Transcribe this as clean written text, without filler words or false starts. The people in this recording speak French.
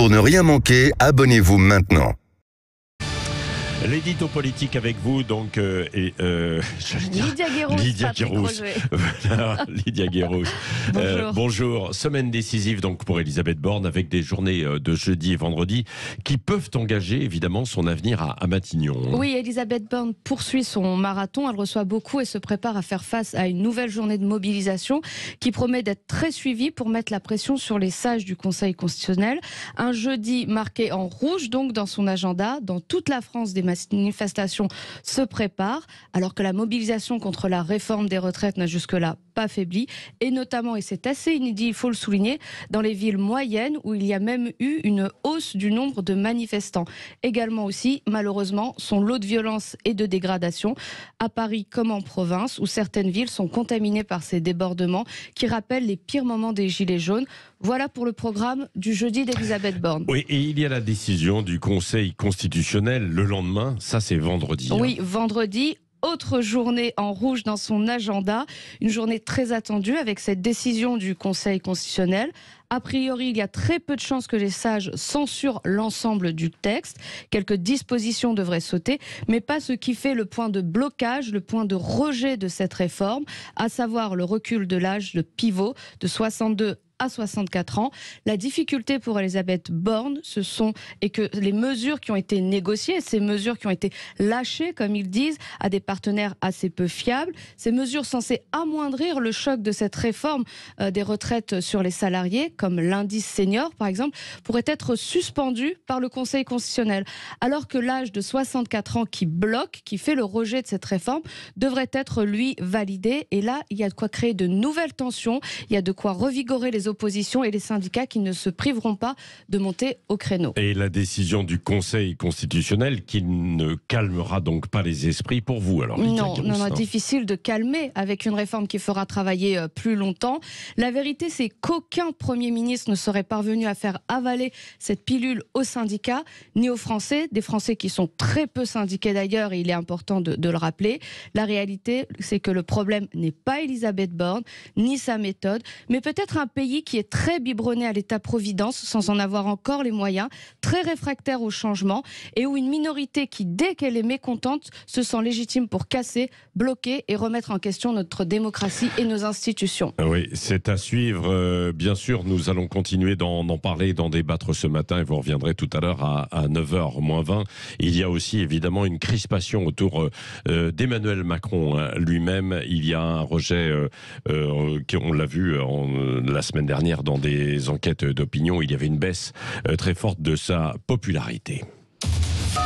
Pour ne rien manquer, abonnez-vous maintenant. L'édito politique avec vous, donc, Lydia Guéros. Lydia Guéros. Voilà, Lydia Guéros. Bonjour. Bonjour. Semaine décisive donc pour Elisabeth Borne, avec des journées de jeudi et vendredi qui peuvent engager évidemment son avenir à Matignon. Oui, Elisabeth Borne poursuit son marathon. Elle reçoit beaucoup et se prépare à faire face à une nouvelle journée de mobilisation qui promet d'être très suivie pour mettre la pression sur les sages du Conseil constitutionnel. Un jeudi marqué en rouge donc dans son agenda. Dans toute la France, des manifestations se préparent alors que la mobilisation contre la réforme des retraites n'a jusque-là pas faibli, et notamment, et c'est assez inédit, il faut le souligner, dans les villes moyennes où il y a même eu une hausse du nombre de manifestants. Également aussi, malheureusement, son lot de violence et de dégradation, à Paris comme en province, où certaines villes sont contaminées par ces débordements qui rappellent les pires moments des Gilets jaunes. Voilà pour le programme du jeudi d'Elisabeth Borne. Oui, et il y a la décision du Conseil constitutionnel le lendemain, ça c'est vendredi. Oui, vendredi. Autre journée en rouge dans son agenda, une journée très attendue avec cette décision du Conseil constitutionnel. A priori, il y a très peu de chances que les sages censurent l'ensemble du texte. Quelques dispositions devraient sauter, mais pas ce qui fait le point de blocage, le point de rejet de cette réforme, à savoir le recul de l'âge de pivot de 62 à 64 ans. La difficulté pour Elisabeth Borne, et que les mesures qui ont été négociées, ces mesures qui ont été lâchées, comme ils disent, à des partenaires assez peu fiables, ces mesures censées amoindrir le choc de cette réforme des retraites sur les salariés, comme l'indice senior par exemple, pourraient être suspendues par le Conseil constitutionnel. Alors que l'âge de 64 ans qui bloque, qui fait le rejet de cette réforme, devrait être lui validé. Et là, il y a de quoi créer de nouvelles tensions, il y a de quoi revigorer les oppositions et les syndicats qui ne se priveront pas de monter au créneau. Et la décision du Conseil constitutionnel qui ne calmera donc pas les esprits pour vous alors, Lydia Guéros, non, difficile de calmer avec une réforme qui fera travailler plus longtemps. La vérité, c'est qu'aucun Premier ministre ne serait parvenu à faire avaler cette pilule aux syndicats, ni aux Français, des Français qui sont très peu syndiqués d'ailleurs, et il est important de le rappeler. La réalité, c'est que le problème n'est pas Elisabeth Borne, ni sa méthode, mais peut-être un pays qui est très biberonné à l'État-providence, sans en avoir encore les moyens, très réfractaire au changement, et où une minorité qui, dès qu'elle est mécontente, se sent légitime pour casser, bloquer et remettre en question notre démocratie et nos institutions. Oui, c'est à suivre. Bien sûr, nous allons continuer d'en parler, d'en débattre ce matin, et vous reviendrez tout à l'heure à 9h moins 20. Il y a aussi évidemment une crispation autour d'Emmanuel Macron lui-même. Il y a un rejet, on l'a vu la semaine dernière dans des enquêtes d'opinion, il y avait une baisse très forte de sa popularité.